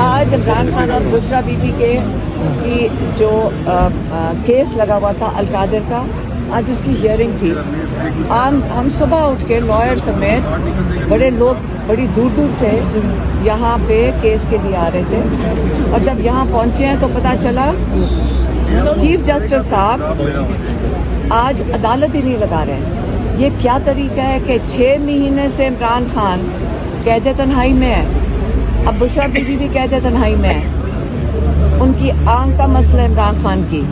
آج عمران خان اور بشرا be be کے کی جو کیس لگا ہوا تھا القادر کا، آج اس کی ہیئرنگ تھی. ہم صبح اٹھ کے لائر سمیت بڑے لوگ بڑی دور دور سے یہاں پہ کیس کے لیے آ رہے تھے، اور جب یہاں پہنچے ہیں تو پتہ چلا چیف جسٹس صاحب آج عدالت ہی نہیں لگا رہے ہیں. یہ کیا طریقہ ہے کہ 6 مہینے سے عمران خان قید تنہائی میں ہے، اب بشرا بی بی بھی قید تنہائی میں ہے. ان کی آنکھ کا مسئلہ عمران خان کی،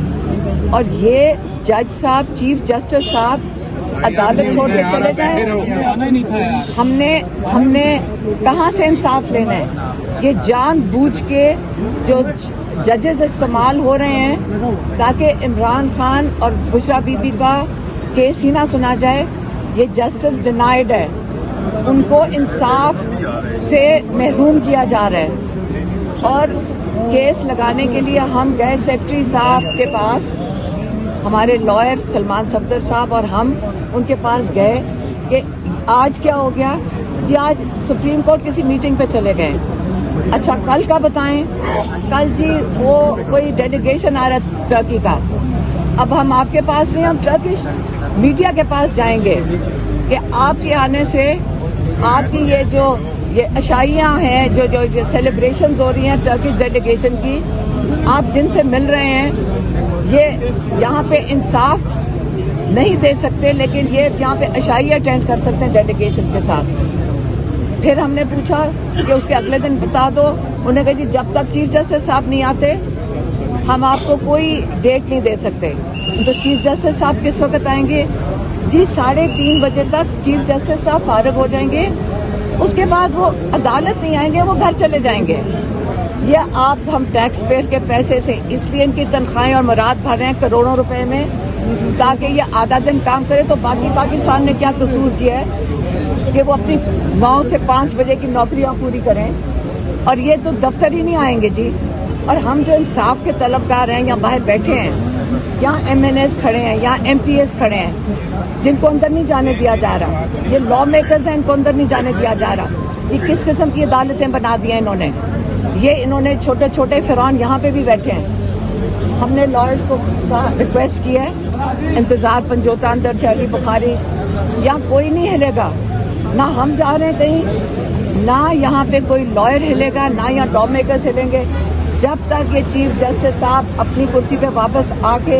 اور یہ جج صاحب چیف جسٹس صاحب عدالت چھوڑ کے چلے جائیں. ہم نے کہاں سے انصاف لینا ہے؟ یہ جان بوجھ کے جو ججز استعمال ہو رہے ہیں تاکہ عمران خان اور بشرا بی بی کا کیس ہی نہ سنا جائے. یہ جسٹس ڈینائیڈ ہے، ان کو انصاف سے محروم کیا جا رہا ہے. اور کیس لگانے کے لیے ہم گئے سیکرٹری صاحب کے پاس، ہمارے لائر سلمان صفدر صاحب اور ہم ان کے پاس گئے کہ آج کیا ہو گیا. جی آج سپریم کورٹ کسی میٹنگ پہ چلے گئے. اچھا کل کا بتائیں. کل جی وہ کوئی ڈیلیگیشن آ رہا ہے ٹرکی کا. اب ہم آپ کے پاس نہیں، ہم ٹرکش میڈیا کے پاس جائیں گے کہ آپ کے آنے سے آپ کی یہ عشائیاں ہیں جو سیلیبریشنز ہو رہی ہیں ٹرکش ڈیلیگیشن کی، آپ جن سے مل رہے ہیں یہ یہاں پہ انصاف نہیں دے سکتے، لیکن یہ یہاں پہ عشائی اٹینڈ کر سکتے ہیں ڈیلیگیشن کے ساتھ. پھر ہم نے پوچھا کہ اس کے اگلے دن بتا دو. انہوں نے کہا جی جب تک چیف جسٹس صاحب نہیں آتے ہم آپ کو کوئی ڈیٹ نہیں دے سکتے. تو چیف جسٹس صاحب کس وقت آئیں گے؟ جی 3:30 بجے تک چیف جسٹس صاحب فارغ ہو جائیں گے، اس کے بعد وہ عدالت نہیں آئیں گے، وہ گھر چلے جائیں گے. یہ آپ ہم ٹیکس پیئر کے پیسے سے اس لیے ان کی تنخواہیں اور مراد بھر رہے ہیں کروڑوں روپے میں، تاکہ یہ آدھا دن کام کرے. تو باقی پاکستان نے کیا قصور کیا ہے کہ وہ اپنی 9 سے 5 بجے کی نوکریاں پوری کریں، اور یہ تو دفتر ہی نہیں آئیں گے جی. اور ہم جو انصاف کے طلبگار ہیں یہاں باہر بیٹھے ہیں، یہاں ایم این ایز کھڑے ہیں، یہاں ایم پی ایز کھڑے ہیں جن کو اندر نہیں جانے دیا جا رہا. یہ لا میکرز ہیں، ان کو اندر نہیں جانے دیا جا رہا. یہ کس قسم کی عدالتیں بنا دی ہیں انہوں نے چھوٹے چھوٹے فرعون یہاں پہ بھی بیٹھے ہیں. ہم نے لائرز کو ریکویسٹ کی ہے، انتظار پنجوتا اندر ٹھہری بخاری، یہاں کوئی نہیں ہلے گا. نہ ہم جا رہے ہیں کہیں، نہ یہاں پہ کوئی لائر ہلے گا، نہ یہاں لا میکرز ہلیں گے جب تک یہ چیف جسٹس صاحب اپنی کرسی پہ واپس آ کے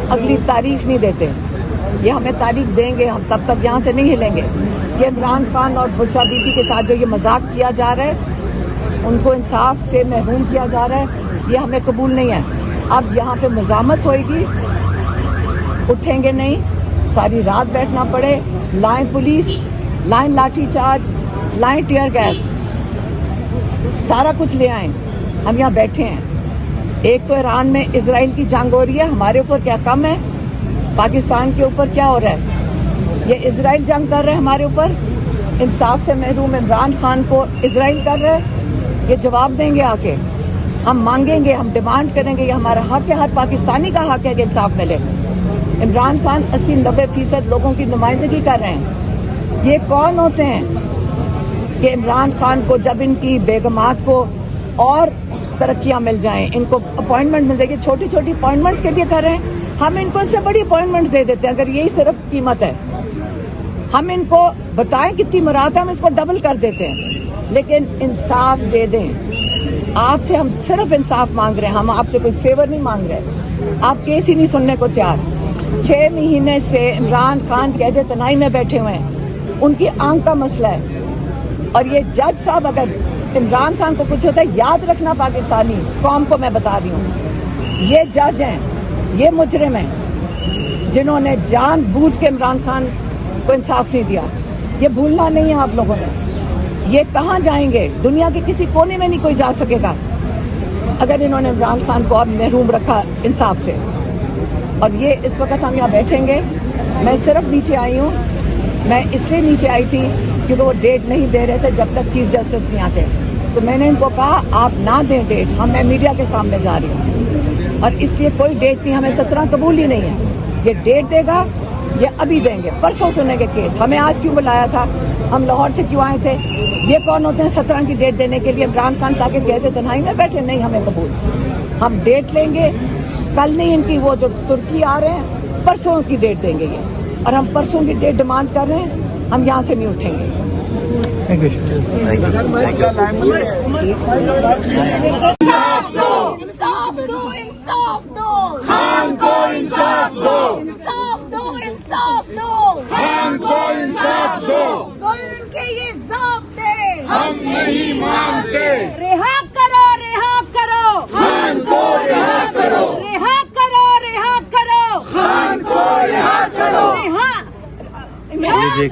اگلی تاریخ نہیں دیتے. یہ ہمیں تاریخ دیں گے، ہم تب تک یہاں سے نہیں ہلیں گے. یہ عمران خان اور بشرا بی بی کے ساتھ جو یہ مذاق کیا جا رہا ہے، ان کو انصاف سے محروم کیا جا رہا ہے، یہ ہمیں قبول نہیں ہے. اب یہاں پہ مزاحمت ہوئے گی، اٹھیں گے نہیں، ساری رات بیٹھنا پڑے، لائیں پولیس، لائیں لاٹھی چارج، لائیں ٹیئر گیس، سارا کچھ لے آئیں. ہم یہاں بیٹھے ہیں. ایک تو ایران میں اسرائیل کی جنگ ہو رہی ہے، ہمارے اوپر کیا کم ہے؟ پاکستان کے اوپر کیا ہو رہا ہے؟ یہ اسرائیل جنگ کر رہے ہیں ہمارے اوپر. انصاف سے محروم عمران خان کو اسرائیل کر رہے ہیں. یہ جواب دیں گے آ کے، ہم مانگیں گے، ہم ڈیمانڈ کریں گے. یہ ہمارا حق ہے، ہر پاکستانی کا حق ہے کہ انصاف ملے. عمران خان 80-90% لوگوں کی نمائندگی کر رہے ہیں. یہ کون ہوتے ہیں کہ عمران خان کو جب ان کی بیگمات کو اور ترقیاں مل جائیں، ان کو اپوائنٹمنٹ مل جائے گی، چھوٹی چھوٹی اپوائنٹمنٹس کے لیے کر رہے ہیں. ہم ان کو اس سے بڑی اپوائنٹمنٹس دے دیتے ہیں اگر یہی صرف قیمت ہے. ہم ان کو بتائیں کتنی مراد ہے، ہم اس کو ڈبل کر دیتے ہیں. لیکن انصاف دے دیں. آپ سے ہم صرف انصاف مانگ رہے ہیں، ہم آپ سے کوئی فیور نہیں مانگ رہے. آپ کیس ہی نہیں سننے کو تیار. 6 مہینے سے عمران خان قید تنہائی میں بیٹھے ہوئے ہیں، ان کی آنکھ کا مسئلہ ہے. اور یہ جج صاحب اگر عمران خان کو کچھ ہوتا ہے، یاد رکھنا پاکستانی قوم کو میں بتا رہی ہوں، یہ جج ہیں، یہ مجرم ہیں جنہوں نے جان بوجھ کے عمران خان کو انصاف نہیں دیا. یہ بھولنا نہیں ہے آپ لوگوں نے. یہ کہاں جائیں گے؟ دنیا کے کسی کونے میں نہیں کوئی جا سکے گا اگر انہوں نے عمران خان کو اور محروم رکھا انصاف سے. اور یہ اس وقت ہم یہاں بیٹھیں گے. میں صرف نیچے آئی ہوں، میں اس لیے نیچے آئی تھی کیونکہ وہ ڈیٹ نہیں دے رہے تھے جب تک چیف جسٹس نہیں آتے. تو میں نے ان کو کہا آپ نہ دیں ڈیٹ، میں میڈیا کے سامنے جا رہی ہوں، اور اس لیے کوئی ڈیٹ نہیں، ہمیں 17 قبول ہی نہیں ہے. یہ ڈیٹ دے گا، یہ ابھی دیں گے، پرسوں سنیں گے کیس. ہمیں آج کیوں بلایا تھا؟ ہم لاہور سے کیوں آئے تھے؟ یہ کون ہوتے ہیں 17 کی ڈیٹ دینے کے لیے؟ عمران خان تاکہ کہتے تنہائی میں بیٹھے، نہیں ہمیں قبول، ہم ڈیٹ لیں گے کل نہیں، ان کی وہ جو ترکی آ رہے ہیں پرسوں کی ڈیٹ دیں گے یہ، اور ہم پرسوں کی ڈیٹ ڈیمانڈ کر رہے ہیں، ہم یہاں سے نہیں اٹھیں گے۔ ہم نہیں مانتے، رہا کرو رہا کرو خان کو رہا کرو، رہا کرو رہا کرو خان کو رہا کرو، رہا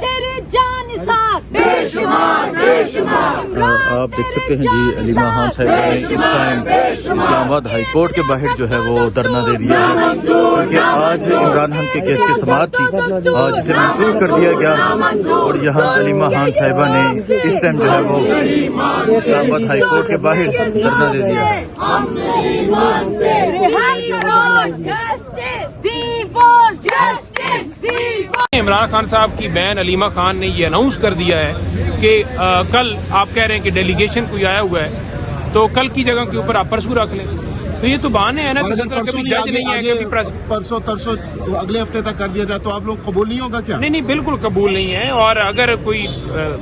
تیرے جان ساتھ بے شمار بے شمار۔ آپ دیکھ سکتے ہیں جی علیمہ خان صاحبہ نے اس ٹائم اسلام آباد ہائی کورٹ کے باہر جو ہے وہ دھرنا دے دیا ہے، کیونکہ آج عمران خان کے کیس کی سماعت تھی جسے منسوخ کر دیا گیا، اور یہاں علیمہ خان صاحبہ نے اس ٹائم جو ہے وہ اسلام آباد ہائی کورٹ کے باہر دھرنا دے دیا ہے۔ رہا کرو justice, we want justice, we want. Imran Khan صاحب کی بہن علیمہ خان نے یہ اناؤنس کر دیا ہے کہ کل آپ کہہ رہے ہیں کہ ڈیلیگیشن کوئی آیا ہوا ہے تو کل کی جگہ کے اوپر آپ پرسوں رکھ لیں، تو یہ تو بہانے ہیں نا، کبھی جج نہیں ہے کبھی پرسوں ترسوں اگلے ہفتے تک کر دیا جائے تو آپ لوگ قبول نہیں ہوگا کیا؟ نہیں بالکل قبول نہیں ہے، اور اگر کوئی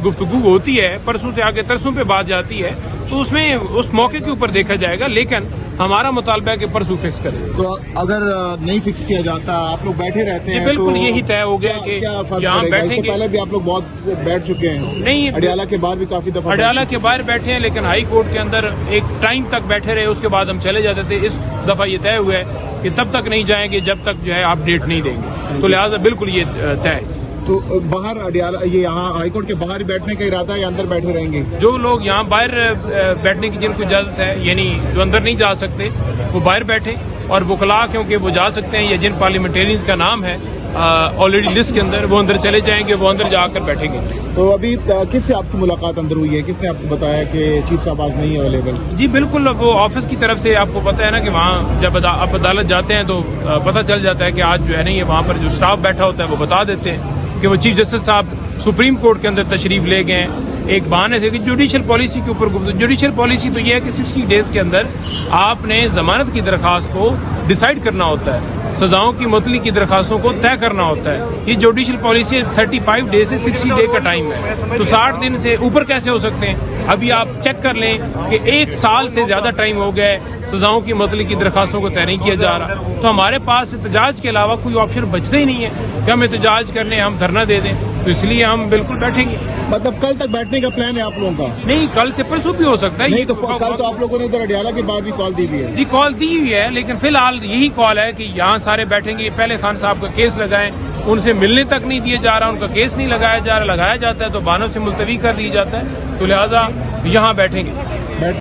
گفتگو ہوتی ہے پرسوں سے آگے ترسوں پہ بات جاتی ہے تو اس میں اس موقع کے اوپر دیکھا جائے گا، لیکن ہمارا مطالبہ ہے کہ پرسوں فکس کریں۔ تو اگر نہیں فکس کیا جاتا آپ لوگ بیٹھے رہتے ہیں بالکل یہی طے ہو گیا کہ یہاں بیٹھیں گے۔ پہلے بھی آپ لوگ بہت بیٹھ چکے ہیں، نہیں اڈیالہ کے باہر بھی کافی دفعہ، اڈیالہ کے باہر بیٹھے ہیں، لیکن ہائی کورٹ کے اندر ایک ٹائم تک بیٹھے رہے، اس کے بعد ہم چلے جاتے تھے۔ اس دفعہ یہ طے ہوا ہے کہ تب تک نہیں جائیں گے جب تک جو ہے آپ ڈیٹ نہیں دیں گے، تو لہٰذا بالکل یہ طے ہے۔ تو باہر اڈیالہ یہ یہاں ہائی کورٹ کے باہر بیٹھنے کا ارادہ ہے یا اندر بیٹھے رہیں گے؟ جو لوگ یہاں باہر بیٹھنے کی جن کو اجازت ہے، یعنی جو اندر نہیں جا سکتے وہ باہر بیٹھے، اور وکلاء کیونکہ وہ جا سکتے ہیں، یا جن پارلیمنٹیرینز کا نام ہے آلریڈی لسٹ کے اندر، وہ اندر چلے جائیں گے، وہ اندر جا کر بیٹھیں گے۔ تو ابھی کس سے آپ کی ملاقات اندر ہوئی ہے؟ کس نے آپ کو بتایا کہ چیف صاحب آج نہیں اویلیبل؟ جی بالکل، وہ آفس کی طرف سے، آپ کو پتہ ہے نا کہ وہاں جب آپ عدالت جاتے ہیں تو پتہ چل جاتا ہے کہ آج جو ہے نا یہ وہاں پر جو اسٹاف بیٹھا ہوتا ہے وہ بتا دیتے ہیں کہ وہ چیف جسٹس صاحب سپریم کورٹ کے اندر تشریف لے گئے ہیں۔ ایک بہانے سے کہ جوڈیشل پالیسی کے اوپر گفتگو، جوڈیشل پالیسی تو یہ ہے کہ 60 ڈیز کے اندر آپ نے ضمانت کی درخواست کو ڈیسائیڈ کرنا ہوتا ہے، سزاؤں کی معطلی کی درخواستوں کو طے کرنا ہوتا ہے۔ یہ جوڈیشل پالیسی 35 ڈیز سے 60 ڈے کا ٹائم ہے، تو 60 دن سے اوپر کیسے ہو سکتے ہیں؟ ابھی آپ چیک کر لیں کہ 1 سال سے زیادہ ٹائم ہو گیا ہے، سزاؤں کی معطلی کی درخواستوں کو طے نہیں کیا جا رہا، تو ہمارے پاس احتجاج کے علاوہ کوئی آپشن بچتا ہی نہیں ہے کہ ہم احتجاج کرنے، ہم دھرنا دے دیں، تو اس لیے ہم بالکل بیٹھیں گے۔ مطلب کل تک بیٹھنے کا پلان ہے آپ لوگوں کا؟ نہیں، کل سے پرسوں بھی ہو سکتا ہے۔ نہیں تو کل تو آپ لوگوں نے ادھر اڈیالہ کے باہر بھی کال دی ہوئی ہے؟ جی کال دی ہوئی ہے، لیکن فی الحال یہی کال ہے کہ یہاں سارے بیٹھیں گے، پہلے خان صاحب کا کیس لگائیں، ان سے ملنے تک نہیں دیا جا رہا، ان کا کیس نہیں لگایا جا رہا، لگایا جاتا ہے تو بہانوں سے ملتوی کر دیا جاتا ہے، تو لہٰذا یہاں بیٹھیں گے۔